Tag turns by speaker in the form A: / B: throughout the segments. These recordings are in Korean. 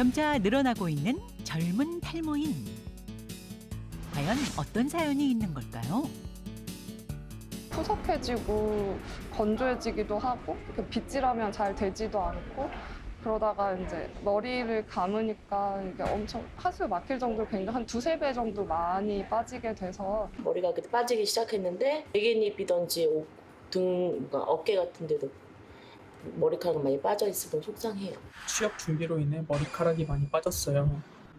A: 점차 늘어나고 있는 젊은 탈모인. 과연 어떤 사연이 있는 걸까요?
B: 푸석해지고 건조해지기도 하고 빗질하면 잘 되지도 않고 그러다가 이제 머리를 감으니까 이게 엄청 하수에 막힐 정도로 굉장히 한 두세 배 정도 많이 빠지게 돼서
C: 머리가 그때 빠지기 시작했는데 베갯잎이든지 등, 어깨 같은 데도 머리카락 많이 빠져 있으면 속상해요.
D: 취업 준비로 인해 머리카락이 많이 빠졌어요.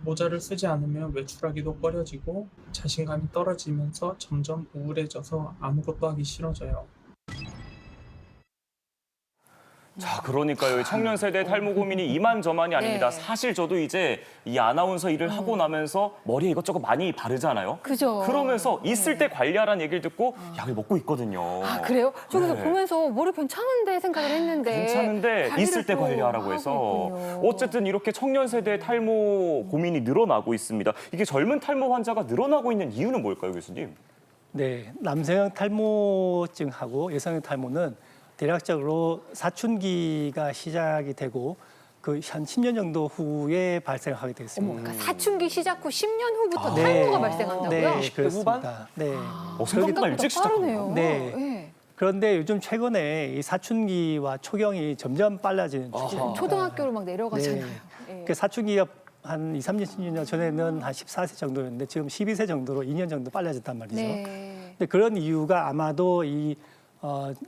D: 모자를 쓰지 않으면 외출하기도 꺼려지고 자신감이 떨어지면서 점점 우울해져서 아무것도 하기 싫어져요.
E: 자, 그러니까요. 이 청년 세대 탈모 고민이 이만저만이 아닙니다.
F: 네.
E: 사실 저도 이제 이 아나운서 일을 하고 나면서 머리에 이것저것 많이 바르잖아요.
F: 그죠.
E: 그러면서 있을 때 관리하라는 얘기를 듣고 약을 먹고 있거든요.
F: 아, 그래요? 저기서
E: 네.
F: 보면서 머리 괜찮은데 생각을 했는데.
E: 괜찮은데
F: 관리를
E: 있을 때
F: 또
E: 관리하라고
F: 하고
E: 해서
F: 있군요.
E: 어쨌든 이렇게 청년 세대의 탈모 고민이 늘어나고 있습니다. 이게 젊은 탈모 환자가 늘어나고 있는 이유는 뭘까요, 교수님?
G: 네, 남성형 탈모증하고 여성형 탈모는 대략적으로 사춘기가 시작이 되고 그 한 10년 정도 후에 발생하게 되어
F: 어머,
G: 있습니다.
F: 그러니까 사춘기 시작 후 10년 후부터
G: 네.
F: 탈모가 발생한다고요?
G: 네, 그렇습니다. 네.
E: 생각보다 일찍 시작하네요.
F: 빠르네요.
G: 네.
F: 네.
G: 그런데 요즘 최근에 이 사춘기와 초경이 점점 빨라지는 추세입니다.
F: 초등학교로 막 내려가잖아요.
G: 네.
F: 예.
G: 그 사춘기가 한 2, 3년, 10년 전에는 한 14세 정도였는데 지금 12세 정도로 2년 정도 빨라졌단 말이죠.
F: 네.
G: 근데 그런 이유가 아마도 이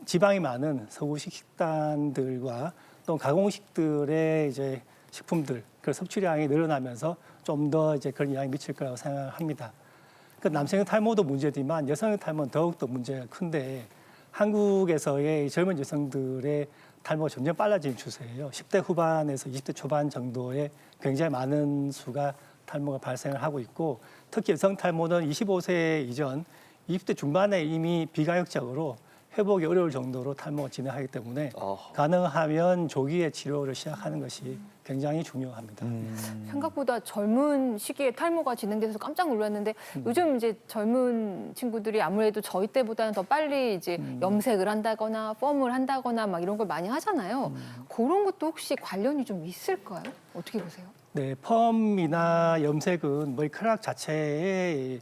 G: 지방이 많은 서구식 식단들과 또 가공식들의 이제 식품들 그 섭취량이 늘어나면서 좀 더 이제 그런 영향이 미칠 거라고 생각합니다. 그 남성형 탈모도 문제지만 여성형 탈모는 더욱더 문제가 큰데 한국에서의 젊은 여성들의 탈모가 점점 빨라지는 추세예요. 10대 후반에서 20대 초반 정도의 굉장히 많은 수가 탈모가 발생을 하고 있고 특히 여성 탈모는 25세 이전 20대 중반에 이미 비가역적으로 회복이 어려울 정도로 탈모가 진행하기 때문에 가능하면 조기에 치료를 시작하는 것이 굉장히 중요합니다.
F: 생각보다 젊은 시기에 탈모가 진행돼서 깜짝 놀랐는데 요즘 이제 젊은 친구들이 아무래도 저희 때보다는 더 빨리 이제 염색을 한다거나 펌을 한다거나 막 이런 걸 많이 하잖아요. 그런 것도 혹시 관련이 좀 있을까요? 어떻게 보세요?
G: 네, 펌이나 염색은 머리카락 자체에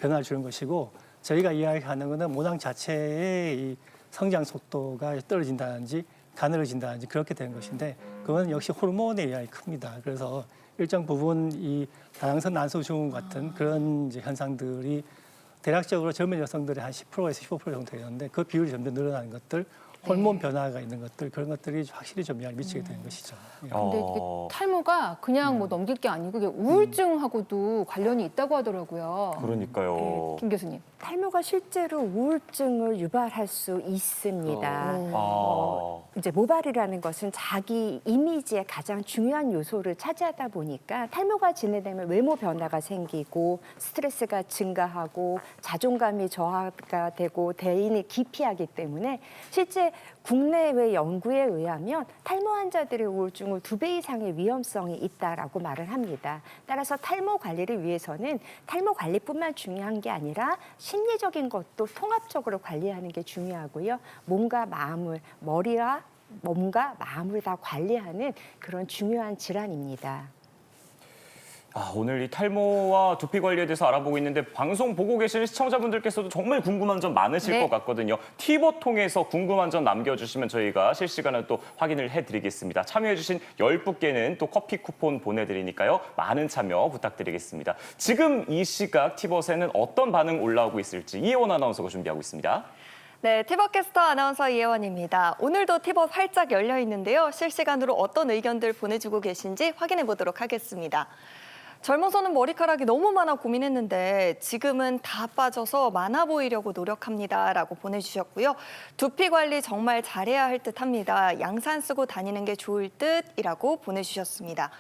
G: 변화를 주는 것이고 저희가 이야기하는 것은 모낭 자체의 이 성장 속도가 떨어진다든지 가늘어진다든지 그렇게 되는 것인데 그건 역시 호르몬의 영향이 큽니다. 그래서 일정 부분 이 다양성 난소 증후 같은 그런 이제 현상들이 대략적으로 젊은 여성들의 한 10%에서 15% 정도 되는데 그 비율이 점점 늘어나는 것들, 호르몬 변화가 있는 것들 그런 것들이 확실히 좀 영향을 미치게 되는 것이죠. 예.
F: 근데 이게 탈모가 그냥 뭐 넘길 게 아니고 이게 우울증하고도 관련이 있다고 하더라고요.
E: 그러니까요.
F: 김 교수님.
H: 탈모가 실제로 우울증을 유발할 수 있습니다. 이제 모발이라는 것은 자기 이미지의 가장 중요한 요소를 차지하다 보니까 탈모가 진행되면 외모 변화가 생기고 스트레스가 증가하고 자존감이 저하가 되고 대인이 기피하기 때문에 실제 국내외 연구에 의하면 탈모 환자들의 우울증을 2배 이상의 위험성이 있다라고 말을 합니다. 따라서 탈모 관리를 위해서는 탈모 관리뿐만 중요한 게 아니라 심리적인 것도 통합적으로 관리하는 게 중요하고요. 몸과 마음을, 머리와 몸과 마음을 다 관리하는 그런 중요한 질환입니다.
E: 오늘 이 탈모와 두피 관리에 대해서 알아보고 있는데 방송 보고 계신 시청자분들께서도 정말 궁금한 점 많으실
F: 네.
E: 것 같거든요. 팁을 통해서 궁금한 점 남겨주시면 저희가 실시간으로 또 확인을 해드리겠습니다. 참여해주신 10분께는 또 커피 쿠폰 보내드리니까요. 많은 참여 부탁드리겠습니다. 지금 이 시각 티벗에는 어떤 반응 올라오고 있을지 이혜원 아나운서가 준비하고 있습니다.
I: 네, 티벗캐스터 아나운서 이혜원입니다. 오늘도 티벗 활짝 열려 있는데요. 실시간으로 어떤 의견들 보내주고 계신지 확인해 보도록 하겠습니다. 젊어서는 머리카락이 너무 많아 고민했는데 지금은 다 빠져서 많아 보이려고 노력합니다. 라고 보내주셨고요. 두피 관리 정말 잘해야 할 듯합니다. 양산 쓰고 다니는 게 좋을 듯이라고 보내주셨습니다.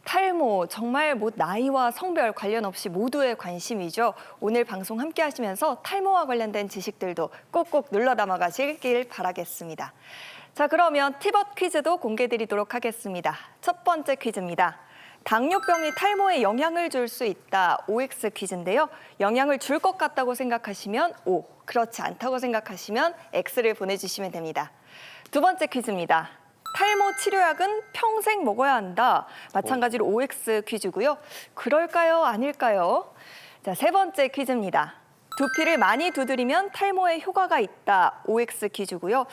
I: 탈모, 정말 뭐 나이와 성별 관련 없이 모두의 관심이죠. 오늘 방송 함께 하시면서 탈모와 관련된 지식들도 꼭꼭 눌러 담아 가시길 바라겠습니다. 자, 그러면 티벗 퀴즈도 공개 드리도록 하겠습니다. 첫 번째 퀴즈입니다. 당뇨병이 탈모에 영향을 줄 수 있다. OX 퀴즈인데요. 영향을 줄 것 같다고 생각하시면 O, 그렇지 않다고 생각하시면 X를 보내주시면 됩니다. 두 번째 퀴즈입니다. 탈모 치료약은 평생 먹어야 한다. 마찬가지로 OX 퀴즈고요. 그럴까요? 아닐까요? 자, 세 번째 퀴즈입니다. 두피를 많이 두드리면 탈모에 효과가 있다. OX 퀴즈고요.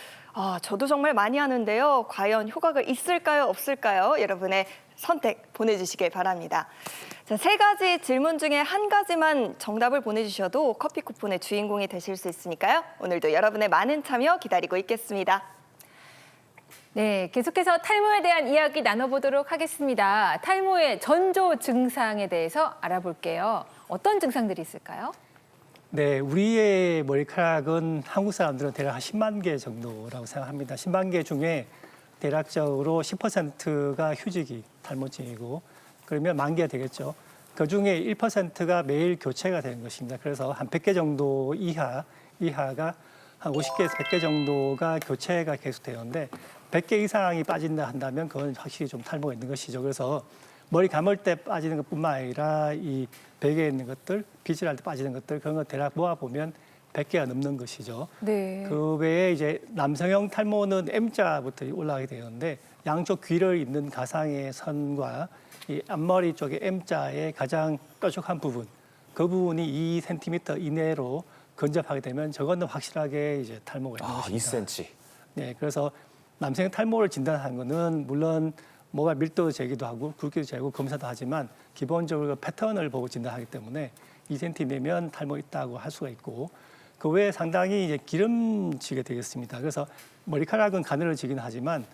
I: 저도 정말 많이 하는데요. 과연 효과가 있을까요? 없을까요? 여러분의 선택 보내주시길 바랍니다. 자, 세 가지 질문 중에 한 가지만 정답을 보내주셔도 커피 쿠폰의 주인공이 되실 수 있으니까요. 오늘도 여러분의 많은 참여 기다리고 있겠습니다.
F: 네, 계속해서 탈모에 대한 이야기 나눠보도록 하겠습니다. 탈모의 전조 증상에 대해서 알아볼게요. 어떤 증상들이 있을까요?
G: 네, 우리의 머리카락은 한국 사람들은 대략 한 10만 개 정도라고 생각합니다. 10만 개 중에 대략적으로 10%가 휴지기 탈모증이고 그러면 10,000개가 되겠죠. 그중에 1%가 매일 교체가 되는 것입니다. 그래서 한 100개 정도 이하가 한 50개에서 100개 정도가 교체가 계속되는데 100개 이상이 빠진다 한다면 그건 확실히 좀 탈모가 있는 것이죠. 그래서 머리 감을 때 빠지는 것뿐만 아니라 이 베개에 있는 것들, 빗질 할 때 빠지는 것들 그런 거 대략 모아보면 100개가 넘는 것이죠.
F: 네.
G: 그 외에 이제 남성형 탈모는 M자부터 올라가게 되는데 양쪽 귀를 잇는 가상의 선과 이 앞머리 쪽에 M자의 가장 뾰족한 부분, 그 부분이 2cm 이내로 근접하게 되면 저거는 확실하게 이제 탈모가 있는 것입니다.
E: 2cm.
G: 네, 그래서 남성형 탈모를 진단하는 거는 물론 모발 밀도 재기도 하고 굵기도 재고 검사도 하지만 기본적으로 패턴을 보고 진단하기 때문에 2cm 내면 탈모 있다고 할 수가 있고 그 외에 상당히 이제 기름지게 되겠습니다. 그래서 머리카락은 가늘어지긴 하지만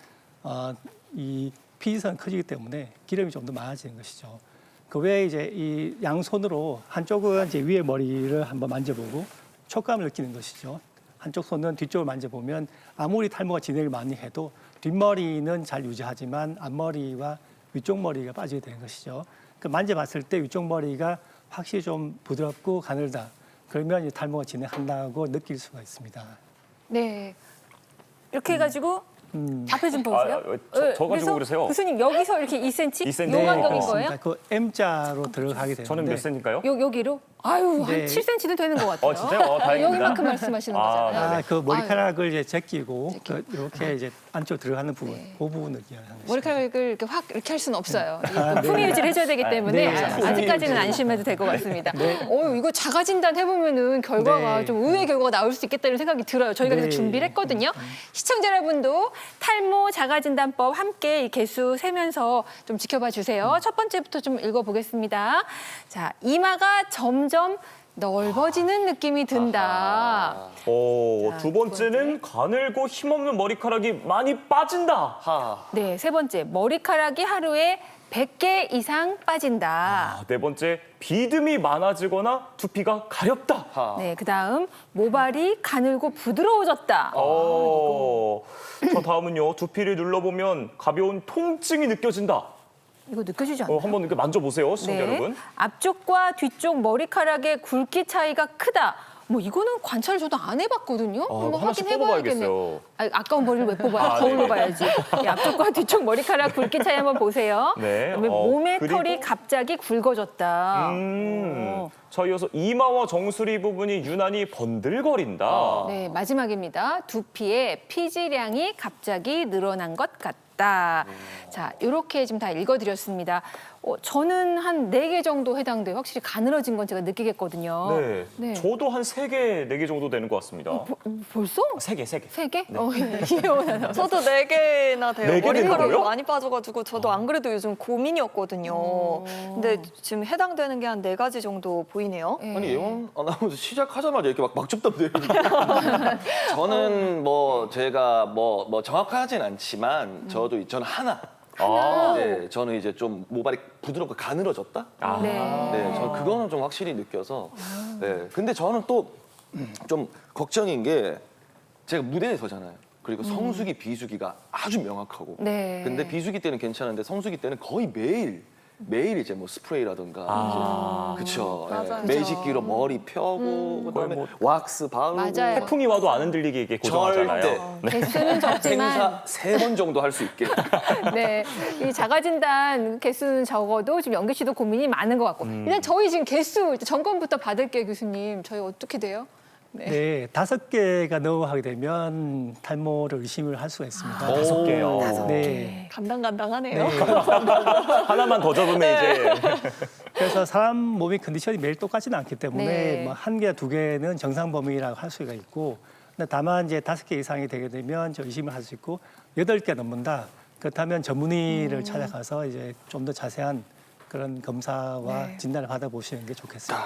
G: 이 피지선이 커지기 때문에 기름이 좀 더 많아지는 것이죠. 그 외에 이제 이 양손으로 한쪽은 이제 위에 머리를 한번 만져보고 촉감을 느끼는 것이죠. 한쪽 손은 뒤쪽을 만져보면 아무리 탈모가 진행을 많이 해도 뒷머리는 잘 유지하지만 앞머리와 위쪽 머리가 빠지게 되는 것이죠. 그 만져봤을 때 위쪽 머리가 확실히 좀 부드럽고 가늘다. 그러면 이 탈모가 진행한다고 느낄 수가 있습니다.
F: 네. 이렇게 해가지고 앞에 좀 보세요.
E: 저 가지고 그러세요?
F: 교수님 여기서 이렇게 2cm?
E: 2cm.
F: 요만큼인
E: 네,
F: 거예요?
G: 그 M자로 들어가게 되는데
E: 저는 몇 cm인가요?
F: 여기로? 아유,
G: 네.
F: 한 7cm는 되는 것 같아요.
E: 진짜요? 다행입니다.
F: 여기만큼 말씀하시는 거잖아요.
G: 그 머리카락을 이제 제끼고 이렇게 이제 안쪽 들어가는 부분, 그 부분을 이야기하는 것입니다.
F: 머리카락을 이렇게 확 이렇게 할 수는 없어요.
G: 네.
F: 품위 유지를 해줘야 되기 때문에
G: 네.
F: 아직까지는 안심해도 될 것 같습니다. 이거 자가 진단 해보면은 결과가
G: 네.
F: 좀 의외의 결과가 나올 수 있겠다는 생각이 들어요. 저희가 그래서
G: 네.
F: 준비를 했거든요. 시청자 여러분도 탈모 자가 진단법 함께 이 개수 세면서 좀 지켜봐 주세요. 첫 번째부터 좀 읽어보겠습니다. 자, 이마가 점점 넓어지는 느낌이 든다. 자,
E: 두 번째는 가늘고 힘없는 머리카락이 많이 빠진다.
F: 네, 세 번째 머리카락이 하루에 100개 이상 빠진다.
E: 네 번째, 비듬이 많아지거나 두피가 가렵다.
F: 네, 그다음 모발이 가늘고 부드러워졌다.
E: 저 다음은요, 두피를 눌러보면 가벼운 통증이 느껴진다.
F: 이거 느껴지지 않나요?
E: 한번 이렇게 만져보세요, 시청자 여러분.
F: 앞쪽과 뒤쪽 머리카락의 굵기 차이가 크다. 뭐 이거는 관찰을 저도 안 해봤거든요. 한번
E: 하나씩
F: 확인해봐야겠네요.
E: 뽑아봐야겠어요.
F: 아까운 머리를 왜 뽑아요? 거울로
E: 네.
F: 봐야지. 네, 앞쪽과 뒤쪽 머리카락 굵기 차이 한번 보세요.
E: 네,
F: 그다음에 몸의
E: 그리고-
F: 털이 갑자기 굵어졌다.
E: 자, 이어서 이마와 정수리 부분이 유난히 번들거린다.
F: 네, 마지막입니다. 두피의 피지량이 갑자기 늘어난 것 같다. 자, 이렇게 지금 다 읽어드렸습니다. 저는 한 4개 정도 해당돼요. 확실히 가늘어진 건 제가 느끼겠거든요.
E: 네. 저도 한 3개, 4개 정도 되는 것 같습니다.
F: 벌써?
E: 3개.
F: 3개? 이혜원 아나운서.
I: 저도 4개나 돼요.
E: 4개
I: 머리카락이
E: 된다고요?
I: 많이 빠져가지고 저도 안 그래도 요즘 고민이었거든요. 근데 지금 해당되는 게 한 4가지 정도 보이네요.
J: 아니 예원 아나운서 시작하자마자 이렇게 막 접담돼요. 저는 뭐 제가 뭐 정확하진 않지만 저는 하나. 네, 저는 이제 좀 모발이 부드럽고 가늘어졌다. 네, 저는 그거는 좀 확실히 느껴서. 네, 근데 저는 또 좀 걱정인 게 제가 무대에 서잖아요. 그리고 성수기, 비수기가 아주 명확하고.
F: 네.
J: 근데 비수기 때는 괜찮은데 성수기 때는 거의 매일 이제 뭐 스프레이라든가, 그쵸.
I: 맞아요.
J: 매직기로 머리 펴고 그다음에
E: 거의
J: 왁스 바르고.
F: 맞아요.
E: 태풍이 와도 안 흔들리게 이게 고정하잖아요.
F: 개수는 적지만
J: 행사 3번 정도 할 수 있게.
F: 네, 이 자가진단 개수는 적어도 지금 연기 씨도 고민이 많은 것 같고 일단 저희 지금 개수 점검부터 받을게요, 교수님. 저희 어떻게 돼요?
G: 네, 5개가 넘어가게 되면 탈모를 의심을 할 수가 있습니다.
E: 5개요.
G: 네.
I: 간당간당하네요.
G: 네.
E: 하나만 더 적으면 이제
G: 그래서 사람 몸의 컨디션이 매일 똑같지는 않기 때문에
F: 네.
G: 뭐 1개, 2개는 정상 범위라고 할 수가 있고, 근데 다만 이제 5개 이상이 되게 되면 저 의심을 할 수 있고, 8개 넘는다. 그렇다면 전문의를 찾아가서 이제 좀 더 자세한 그런 검사와 진단을 받아보시는 게 좋겠습니다.